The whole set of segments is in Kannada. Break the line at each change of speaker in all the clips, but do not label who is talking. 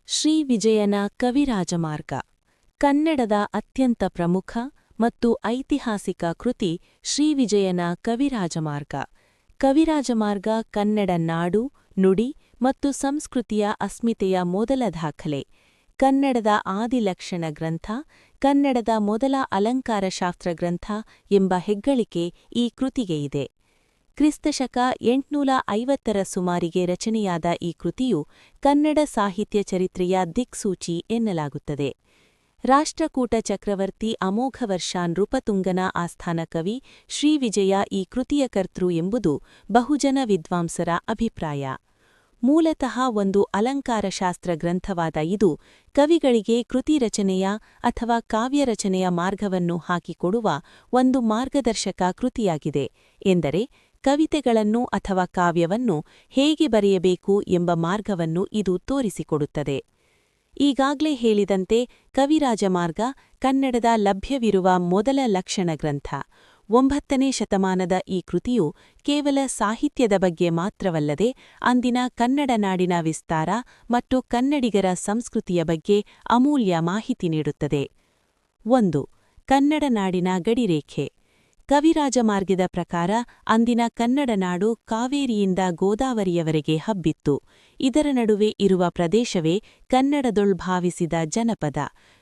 ಶ್ರೀ ವಿಜಯನ ಕವಿರಾಜಮಾರ್ಗ ಕನ್ನಡದ ಅತ್ಯಂತ ಪ್ರಮುಖ ಮತ್ತು ಐತಿಹಾಸಿಕ ಕೃತಿ ಶ್ರೀವಿಜಯನ ಕವಿರಾಜಮಾರ್ಗ. ಕವಿರಾಜಮಾರ್ಗ ಕನ್ನಡ ನಾಡು, ನುಡಿ ಮತ್ತು ಸಂಸ್ಕೃತಿಯ ಅಸ್ಮಿತೆಯ ಮೊದಲ ದಾಖಲೆ. ಕನ್ನಡದ ಆದಿಲಕ್ಷಣ ಗ್ರಂಥ, ಕನ್ನಡದ ಮೊದಲ ಅಲಂಕಾರಶಾಸ್ತ್ರ ಗ್ರಂಥ ಎಂಬ ಹೆಗ್ಗಳಿಕೆ ಈ ಕೃತಿಗೆ ಇದೆ. ಕ್ರಿಸ್ತಶಕ 850ರ ಸುಮಾರಿಗೆ ರಚನೆಯಾದ ಈ ಕೃತಿಯು ಕನ್ನಡ ಸಾಹಿತ್ಯ ಚರಿತ್ರೆಯ ದಿಕ್ಸೂಚಿ ಎನ್ನಲಾಗುತ್ತದೆ. ರಾಷ್ಟ್ರಕೂಟ ಚಕ್ರವರ್ತಿ ಅಮೋಘವರ್ಷ ನೃಪತುಂಗನ ಆಸ್ಥಾನ ಕವಿ ಶ್ರೀವಿಜಯ ಈ ಕೃತಿಯ ಕರ್ತೃ ಎಂಬುದು ಬಹುಜನ ವಿದ್ವಾಂಸರ ಅಭಿಪ್ರಾಯ. ಮೂಲತಃ ಒಂದು ಅಲಂಕಾರಶಾಸ್ತ್ರ ಗ್ರಂಥವಾದ ಇದು ಕವಿಗಳಿಗೆ ಕೃತಿ ರಚನೆಯ ಅಥವಾ ಕಾವ್ಯರಚನೆಯ ಮಾರ್ಗವನ್ನು ಹಾಕಿಕೊಡುವ ಒಂದು ಮಾರ್ಗದರ್ಶಕ ಕೃತಿಯಾಗಿದೆ. ಎಂದರೆ ಕವಿತೆಗಳನ್ನು ಅಥವಾ ಕಾವ್ಯವನ್ನು ಹೇಗೆ ಬರೆಯಬೇಕು ಎಂಬ ಮಾರ್ಗವನ್ನು ಇದು ತೋರಿಸಿಕೊಡುತ್ತದೆ. ಈಗಾಗಲೇ ಹೇಳಿದಂತೆ ಕವಿರಾಜಮಾರ್ಗ ಕನ್ನಡದ ಲಭ್ಯವಿರುವ ಮೊದಲ ಲಕ್ಷಣ ಗ್ರಂಥ. 9ನೇ ಶತಮಾನದ ಈ ಕೃತಿಯು ಕೇವಲ ಸಾಹಿತ್ಯದ ಬಗ್ಗೆ ಮಾತ್ರವಲ್ಲದೆ ಅಂದಿನ ಕನ್ನಡ ನಾಡಿನ ವಿಸ್ತಾರ ಮತ್ತು ಕನ್ನಡಿಗರ ಸಂಸ್ಕೃತಿಯ ಬಗ್ಗೆ ಅಮೂಲ್ಯ ಮಾಹಿತಿ ನೀಡುತ್ತದೆ. 1. ಕನ್ನಡ ನಾಡಿನ ಗಡಿರೇಖೆ. ಕವಿರಾಜಮಾರ್ಗದ ಪ್ರಕಾರ ಅಂದಿನ ಕನ್ನಡ ನಾಡು ಕಾವೇರಿಯಿಂದ ಗೋದಾವರಿಯವರೆಗೆ ಹಬ್ಬಿತ್ತು. ಇದರ ನಡುವೆ ಇರುವ ಪ್ರದೇಶವೇ ಕನ್ನಡದೊಳ್ಭಾವಿಸಿದ ಜನಪದ.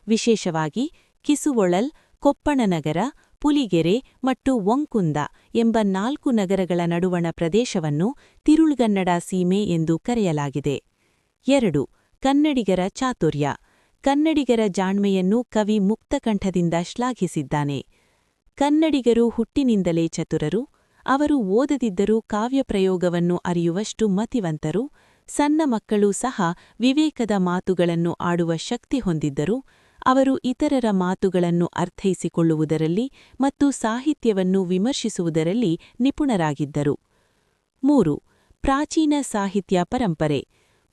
ವಿಶೇಷವಾಗಿ ಕಿಸುವೊಳಲ್, ಕೊಪ್ಪಣನಗರ, ಪುಲಿಗೆರೆ ಮತ್ತು ಒಂಕುಂದ ಎಂಬ 4 ನಗರಗಳ ನಡುವಣ ಪ್ರದೇಶವನ್ನು ತಿರುಳ್ಗನ್ನಡ ಸೀಮೆ ಎಂದು ಕರೆಯಲಾಗಿದೆ. 2. ಕನ್ನಡಿಗರ ಚಾತುರ್ಯ. ಕನ್ನಡಿಗರ ಜಾಣ್ಮೆಯನ್ನು ಕವಿ ಮುಕ್ತಕಂಠದಿಂದ ಶ್ಲಾಘಿಸಿದ್ದಾನೆ. ಕನ್ನಡಿಗರು ಹುಟ್ಟಿನಿಂದಲೇ ಚತುರರು. ಅವರು ಓದದಿದ್ದರೂ ಕಾವ್ಯಪ್ರಯೋಗವನ್ನು ಅರಿಯುವಷ್ಟು ಮತಿವಂತರು. ಸಣ್ಣ ಮಕ್ಕಳೂ ಸಹ ವಿವೇಕದ ಮಾತುಗಳನ್ನು ಆಡುವ ಶಕ್ತಿ ಹೊಂದಿದ್ದರು. ಅವರು ಇತರರ ಮಾತುಗಳನ್ನು ಅರ್ಥೈಸಿಕೊಳ್ಳುವುದರಲ್ಲಿ ಮತ್ತು ಸಾಹಿತ್ಯವನ್ನು ವಿಮರ್ಶಿಸುವುದರಲ್ಲಿ ನಿಪುಣರಾಗಿದ್ದರು. 3. ಪ್ರಾಚೀನ ಸಾಹಿತ್ಯ ಪರಂಪರೆ.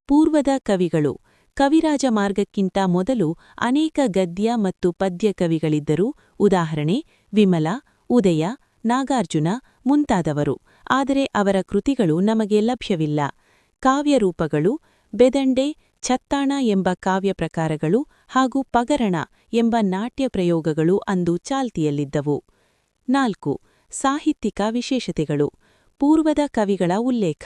ಪೂರ್ವದ ಕವಿಗಳು. ಕವಿರಾಜಮಾರ್ಗಕ್ಕಿಂತ ಮೊದಲು ಅನೇಕ ಗದ್ಯ ಮತ್ತು ಪದ್ಯ ಕವಿಗಳಿದ್ದರು. ಉದಾಹರಣೆ ವಿಮಲ, ಉದಯ, ನಾಗಾರ್ಜುನ ಮುಂತಾದವರು. ಆದರೆ ಅವರ ಕೃತಿಗಳು ನಮಗೆ ಲಭ್ಯವಿಲ್ಲ. ಕಾವ್ಯರೂಪಗಳು. ಬೆದಂಡೆ, ಛತ್ತಾಣ ಎಂಬ ಕಾವ್ಯ ಪ್ರಕಾರಗಳು ಹಾಗೂ ಪಗರಣ ಎಂಬ ನಾಟ್ಯ ಪ್ರಯೋಗಗಳು ಅಂದು ಚಾಲ್ತಿಯಲ್ಲಿದ್ದವು. 4. ಸಾಹಿತ್ಯಿಕ ವಿಶೇಷತೆಗಳು. ಪೂರ್ವದ ಕವಿಗಳ ಉಲ್ಲೇಖ.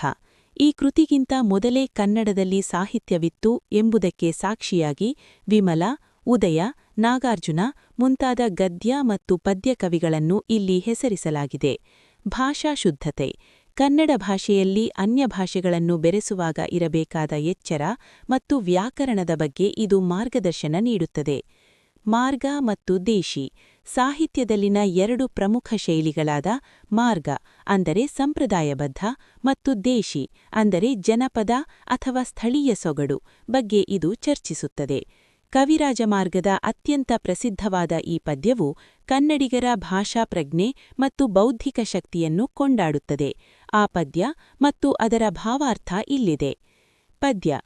ಈ ಕೃತಿಗಿಂತ ಮೊದಲೇ ಕನ್ನಡದಲ್ಲಿ ಸಾಹಿತ್ಯವಿತ್ತು ಎಂಬುದಕ್ಕೆ ಸಾಕ್ಷಿಯಾಗಿ ವಿಮಲ, ಉದಯ, ನಾಗಾರ್ಜುನ ಮುಂತಾದ ಗದ್ಯ ಮತ್ತು ಪದ್ಯ ಕವಿಗಳನ್ನು ಇಲ್ಲಿ ಹೆಸರಿಸಲಾಗಿದೆ. ಭಾಷಾ ಶುದ್ಧತೆ. ಕನ್ನಡ ಭಾಷೆಯಲ್ಲಿ ಅನ್ಯ ಭಾಷೆಗಳನ್ನು ಬೆರೆಸುವಾಗ ಇರಬೇಕಾದ ಎಚ್ಚರ ಮತ್ತು ವ್ಯಾಕರಣದ ಬಗ್ಗೆ ಇದು ಮಾರ್ಗದರ್ಶನ ನೀಡುತ್ತದೆ. ಮಾರ್ಗ ಮತ್ತು ದೇಶಿ. ಸಾಹಿತ್ಯದಲ್ಲಿನ 2 ಪ್ರಮುಖ ಶೈಲಿಗಳಾದ ಮಾರ್ಗ ಅಂದರೆ ಸಂಪ್ರದಾಯಬದ್ಧ ಮತ್ತು ದೇಶಿ ಅಂದರೆ ಜನಪದ ಅಥವಾ ಸ್ಥಳೀಯ ಸೊಗಡು ಬಗ್ಗೆ ಇದು ಚರ್ಚಿಸುತ್ತದೆ. ಕವಿರಾಜಮಾರ್ಗದ ಅತ್ಯಂತ ಪ್ರಸಿದ್ಧವಾದ ಈ ಪದ್ಯವು ಕನ್ನಡಿಗರ ಭಾಷಾ ಪ್ರಜ್ಞೆ ಮತ್ತು ಬೌದ್ಧಿಕ ಶಕ್ತಿಯನ್ನು ಕೊಂಡಾಡುತ್ತದೆ. ಆ ಪದ್ಯ ಮತ್ತು ಅದರ ಭಾವಾರ್ಥ ಇಲ್ಲಿದೆ. ಪದ್ಯ.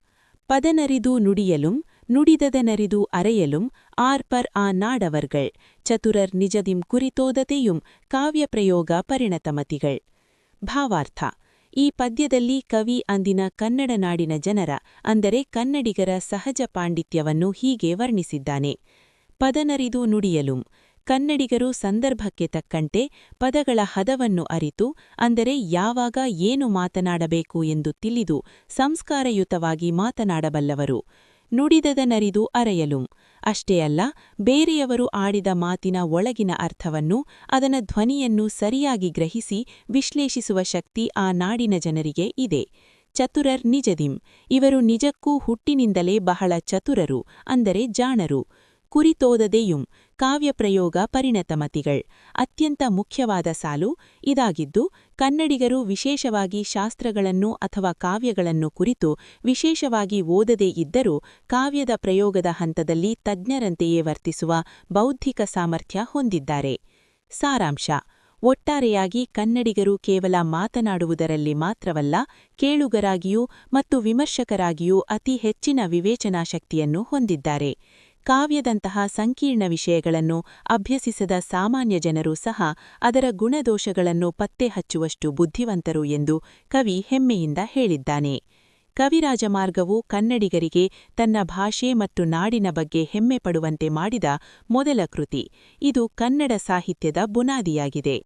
ಪದನರಿದು ನುಡಿಯಲುಂ ನುಡಿದದನರಿದು ಅರೆಯಲುಂ ಆರ್ಪರ್ ಆ ನಾಡವರ್ಗಳ್ ಚತುರರ್ ನಿಜದಿಂ ಕುರಿತೋದತೆಯುಂ ಕಾವ್ಯಪ್ರಯೋಗ ಪರಿಣತಮತಿಗಳ್. ಭಾವಾರ್ಥ. ಈ ಪದ್ಯದಲ್ಲಿ ಕವಿ ಅಂದಿನ ಕನ್ನಡ ನಾಡಿನ ಜನರ ಅಂದರೆ ಕನ್ನಡಿಗರ ಸಹಜ ಪಾಂಡಿತ್ಯವನ್ನು ಹೀಗೆ ವರ್ಣಿಸಿದ್ದಾನೆ. ಪದನರಿದು ನುಡಿಯಲುಂ. ಕನ್ನಡಿಗರು ಸಂದರ್ಭಕ್ಕೆ ತಕ್ಕಂತೆ ಪದಗಳ ಹದವನ್ನು ಅರಿತು ಅಂದರೆ ಯಾವಾಗ ಏನು ಮಾತನಾಡಬೇಕು ಎಂದು ತಿಳಿದು ಸಂಸ್ಕಾರಯುತವಾಗಿ ಮಾತನಾಡಬಲ್ಲವರು. ನುಡಿದದನರಿದು ಅರೆಯಲುಂ. ಅಷ್ಟೇ ಅಲ್ಲ, ಬೇರೆಯವರು ಆಡಿದ ಮಾತಿನ ಒಳಗಿನ ಅರ್ಥವನ್ನು ಅದನ ಧ್ವನಿಯನ್ನು ಸರಿಯಾಗಿ ಗ್ರಹಿಸಿ ವಿಶ್ಲೇಷಿಸುವ ಶಕ್ತಿ ಆ ನಾಡಿನ ಜನರಿಗೆ ಇದೆ. ಚತುರರ್ ನಿಜದಿಂ. ಇವರು ನಿಜಕ್ಕೂ ಹುಟ್ಟಿನಿಂದಲೇ ಬಹಳ ಚತುರರು ಅಂದರೆ ಜಾಣರು. ಕುರಿತೋದದೆಯುಂ. ಕಾವ್ಯಪ್ರಯೋಗ ಪರಿಣತಮತಿಗಳ್. ಅತ್ಯಂತ ಮುಖ್ಯವಾದ ಸಾಲು ಇದಾಗಿದ್ದು ಕನ್ನಡಿಗರು ವಿಶೇಷವಾಗಿ ಶಾಸ್ತ್ರಗಳನ್ನು ಅಥವಾ ಕಾವ್ಯಗಳನ್ನು ಕುರಿತು ವಿಶೇಷವಾಗಿ ಓದದೇ ಇದ್ದರೂ ಕಾವ್ಯದ ಪ್ರಯೋಗದ ಹಂತದಲ್ಲಿ ತಜ್ಞರಂತೆಯೇ ವರ್ತಿಸುವ ಬೌದ್ಧಿಕ ಸಾಮರ್ಥ್ಯ ಹೊಂದಿದ್ದಾರೆ. ಸಾರಾಂಶ. ಒಟ್ಟಾರೆಯಾಗಿ ಕನ್ನಡಿಗರು ಕೇವಲ ಮಾತನಾಡುವುದರಲ್ಲಿ ಮಾತ್ರವಲ್ಲ, ಕೇಳುಗರಾಗಿಯೂ ಮತ್ತು ವಿಮರ್ಶಕರಾಗಿಯೂ ಅತಿ ಹೆಚ್ಚಿನ ವಿವೇಚನಾಶಕ್ತಿಯನ್ನು ಹೊಂದಿದ್ದಾರೆ. ಕಾವ್ಯದಂತಹ ಸಂಕೀರ್ಣ ವಿಷಯಗಳನ್ನು ಅಭ್ಯಸಿಸದ ಸಾಮಾನ್ಯ ಜನರೂ ಸಹ ಅದರ ಗುಣದೋಷಗಳನ್ನು ಪತ್ತೆ ಹಚ್ಚುವಷ್ಟು ಬುದ್ಧಿವಂತರು ಎಂದು ಕವಿ ಹೆಮ್ಮೆಯಿಂದ ಹೇಳಿದ್ದಾನೆ.
ಕವಿರಾಜಮಾರ್ಗವು ಕನ್ನಡಿಗರಿಗೆ ತನ್ನ ಭಾಷೆ ಮತ್ತು ನಾಡಿನ ಬಗ್ಗೆ ಹೆಮ್ಮೆ ಪಡುವಂತೆ ಮಾಡಿದ ಮೊದಲ ಕೃತಿ. ಇದು ಕನ್ನಡ ಸಾಹಿತ್ಯದ ಬುನಾದಿಯಾಗಿದೆ.